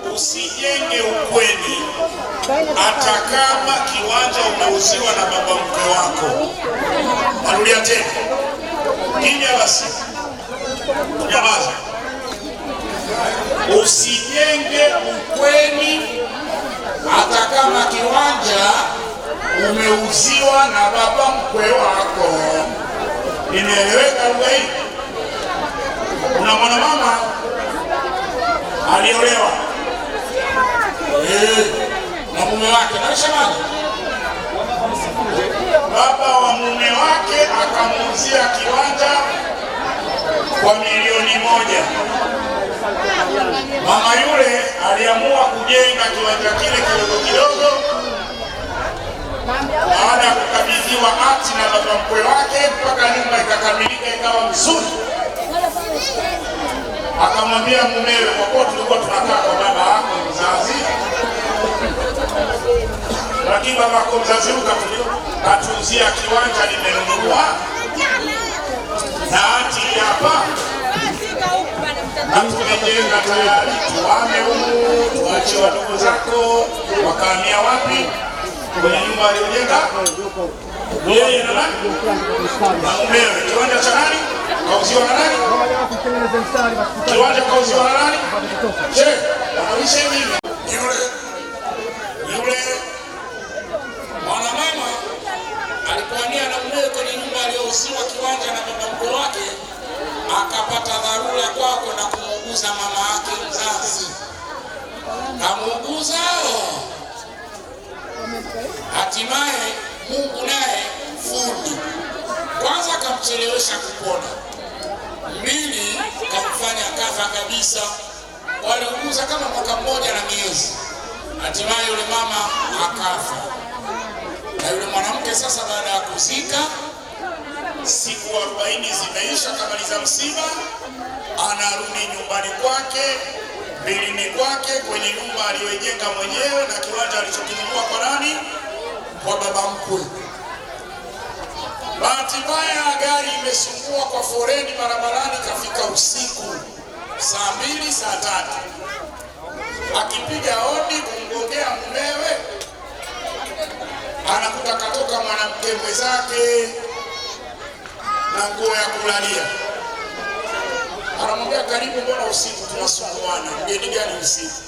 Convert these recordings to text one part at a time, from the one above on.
Usijenge ukweni hata kama kiwanja umeuziwa na baba mkwe wako. Narudia tena. Kimya basi. Nyamaza. Usijenge ukweni hata kama kiwanja umeuziwa na baba mkwe wako. Nimeeleweka lugha hii? Kuna mwanamama aliolewa na mume wake, nasemaje? Baba wa mume wake akamuuzia kiwanja kwa milioni 1. Mama yule aliamua kujenga kiwanja kile kidogo kidogo. Baada ya kukabidhiwa hati na baba mkwe wake mpaka nyumba ikakamilika ikawa nzuri, akamwambia mumewe, kwa kuwa tulikuwa tunakaa kwa baba yako mzazi, lakini baba yako mzazi katuuzia kiwanja nimenunua na hati hapa na tumejenga tayari, tuame humu, tuachie wadogo zako wakahamia wapi? Kwenye nyumba aliyojenga yeye na nani? Na mumewe. Kiwanja cha nani? Kauziwa na nani? Kiwanja kauziwa na nani? Je, wanaisha hivi? Yule mwanamama alipoania na mumewe kwenye nyumba aliyouziwa kiwanja na baba mkwe wake, akapata dharura kwako na kumuuguza mama yake mzazi. Kamuuguza. Hatimaye Mungu naye fundi. Kwanza kamchelewesha kupona. 2, kamfanya kafa kabisa. Waliuguza kama mwaka 1 na miezi. Hatimaye yule mama akafa. Na yule mwanamke sasa baada ya kuzika, siku 40 zimeisha, kamaliza msiba, anarudi nyumbani kwake, bilini kwake, kwenye nyumba aliyojenga mwenyewe na kiwanja alichokinunua kwa nani? Kwa baba mkwe. Bahati mbaya gari imesumbua kwa foreni barabarani, kafika usiku saa 2 saa 3, akipiga hodi kumgongea mumewe, anakuta katoka mwanamke mwenzake na nguo ya kulalia. Anamwambia, karibu, mbona usiku tunasumbuana? Mgeni gani usiku?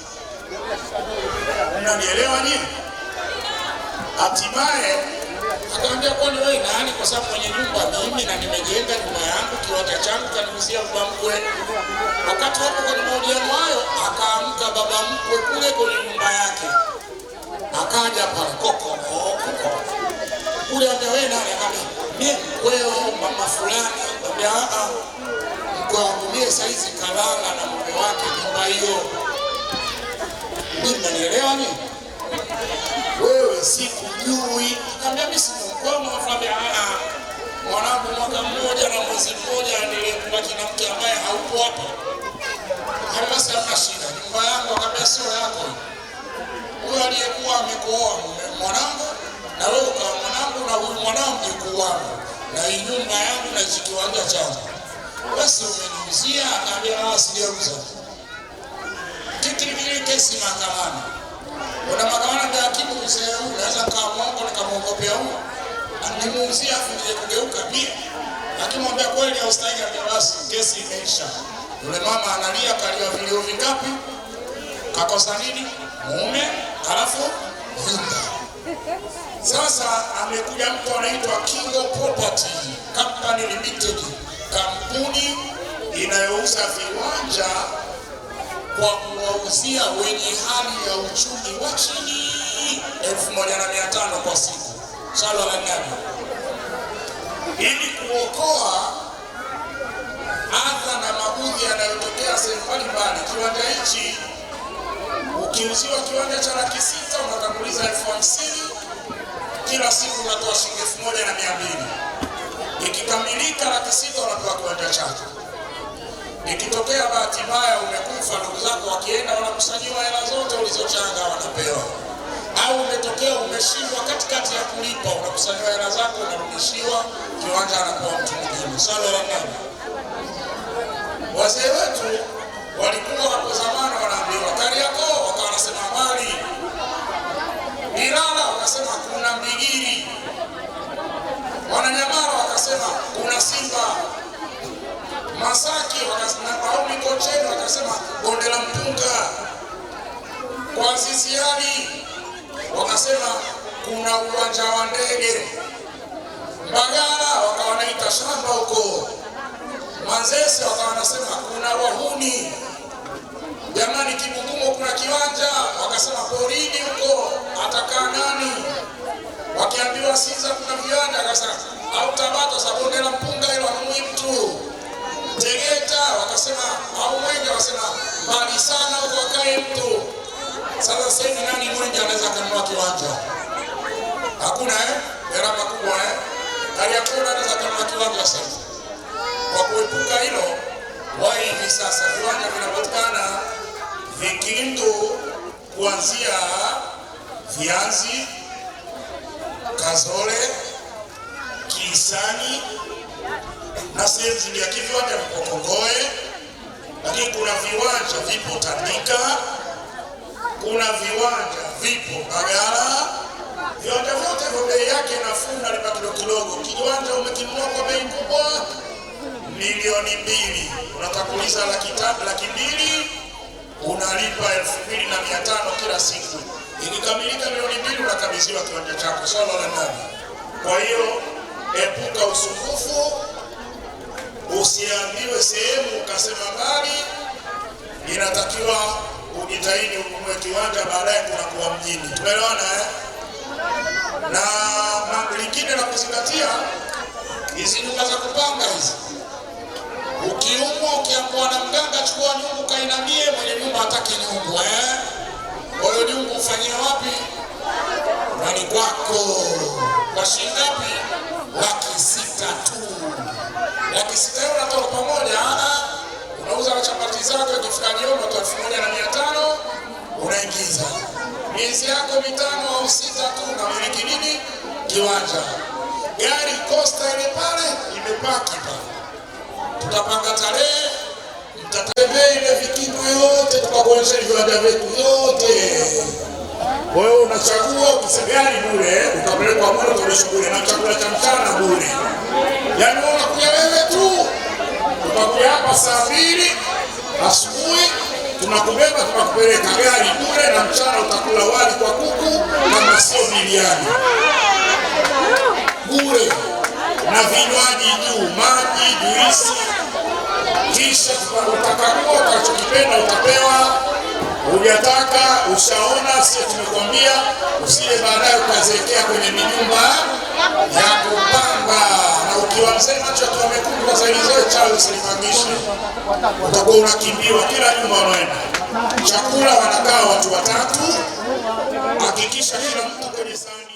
Mnanielewa nini? Hatimaye akamwambia, kwani wewe nani? Kwa sababu mwenye nyumba mimi na nimejenga nyumba yangu, kiwanja changu kaniuzia baba mkwe. Wakati hapo kwenye mahojiano hayo, akaamka baba mkwe kule kwenye nyumba yake, akaja pale koko kule, ambia, wewe nani? Akamwambia, mimi mkweo mama fulani. Akamwambia, mkwe wangu mie saizi kalala na mume wake nyumba hiyo. Mimi mnanielewa nini? Wewe sikujui. Akamwambia, mimi si mkweo. Akamwambia, mwanangu mwaka 1 na mwezi 1 nilibaki na mke ambaye haupo hapa. Basi hamna shida, nyumba yangu. Akamwambia, sio yako. Huyo aliyekuwa amekuoa mwanangu na wewe ukawa mwanangu, na huyu mwanangu mjukuu wangu, na hii nyumba yangu na hiki kiwanja changu. Basi umeniuzia. Akamwambia, sijauza. Kile kesi mahakamani. Kuna mahakamani ndio hakimu mzee huyu, naweza kumuongo nikamwongopea huyu. Nimuuzia afu nije kugeuka pia. Akimwambia kweli haustahili, basi kesi imeisha. Yule mama analia, kaliwa vilio vingapi? Kakosa nini? Mume, halafu nyumba. Sasa amekuja mtu anaitwa Kingo Property Company Limited, kampuni inayouza viwanja kwa kuwauzia wenye hali ya uchumi wa chini 1500 kwa siku. Sala la nani? Ili kuokoa adha na maudhi yanayotokea sehemu mbalimbali. Kiwanja hichi ukiuziwa kiwanja cha Laki6 unatanguliza 50,000, kila siku unatoa shilingi 1200. Ikikamilika Laki6 unapewa kiwanja chako. Ikitokea bahati mbaya umekufa, ndugu zako wakienda wanakusanyiwa hela zote ulizochanga wanapewa. Au umetokea umeshindwa katikati ya kulipa, unakusanyiwa hela zako unarudishiwa, kiwanja anapewa mtu mwingine. Sala la nani? Wazee wetu walikuwa hapo zamani wanaambiwa Kariakoo Mali. Ilala wakasema kuna Mbigiri. Wananyamala wakasema kuna Simba. Masaki au Mikocheni wakasema bonde la Mpunga. Kwa Sisiani wakasema kuna uwanja wa ndege. Mbagala wakawa wanaita shamba huko. Manzese wakawa wanasema kuna wahuni. Jamani, Kibugumo kuna kiwanja, wakasema porini huko atakaa nani? Wakiambiwa Sinza kuna viwanja, wakasema au Tabata sa bonde la Mpunga hilo hanunui mtu. Tegeta wakasema au Mwenge, wakasema mbali sana huko wakae mtu. Sasa hivi nani Mwenge anaweza kununua kiwanja? Hakuna gharama kubwa Kariakoo anaweza kununua kiwanja sasa. Kwa kuepuka hilo, wao hivi sasa viwanja vinapatikana Vikindu kuanzia Vianzi, Kazole, Kisani na sehemu zingine. Viwanja vipo Kongoe, lakini kuna viwanja vipo Tandika, kuna viwanja vipo Mbagala. Viwanja vyote vya bei yake nafuu na lipa kidogo. Kiwanja umekinunua kwa bei kubwa milioni 2, unatakuliza laki 2, unalipa 2,500 kila siku. Ikikamilika milioni 2 unakabidhiwa kiwanja chako solo la ndani. Kwa hiyo epuka usumbufu, usiambiwe sehemu ukasema bali. Inatakiwa ujitahidi ununue kiwanja, baadaye kunakuwa mjini. Tumeelewana Na lingine la kuzingatia, hizi nyumba za kupanga hizi, ukiumwa ukiambiwa na mganga chukua nyungu kainamie, mwenye nyumba hataki nyungu Kwa hiyo nyungu ufanyia wapi? Ndani kwako. Kwa shilingi ngapi? Laki 6 tu. Laki 6 hiyo unatoka pamoja. Unauza na chapati zako, ikifika jioni unatoa 1,500 unaingiza. Miezi yako 5 au 6 tu unamiliki nini? Kiwanja. Gari Costa ile pale imepaki pale. Tutapanga tarehe, mtatembea ile Vikindu yote, tutakuonyesha viwanja vyetu yote. Kwa hiyo unachagua ukisegani bure, utapelekwa bure, utaonyeshwa bure na chakula cha mchana bure. Yaani unakuja wewe tu. Tutakuja hapa saa 2 asubuhi, tunakubeba tunakupeleka gari bure, na mchana utakula wali kwa kuku kama sio biliani. Bure. Na vinywaji juu, maji, juisi. Kisha utakagua utakachokipenda utapewa. Hujataka ushaona, sisi tumekwambia usije baadaye ukazeekea kwenye nyumba ya kupanga. Na ukiwa mzee macho tu amekundu zaidi zote chao usilipangishe. Utakuwa unakimbiwa kila nyumba unaenda. Chakula wanakaa watu 3. Hakikisha kila mtu kwenye sahani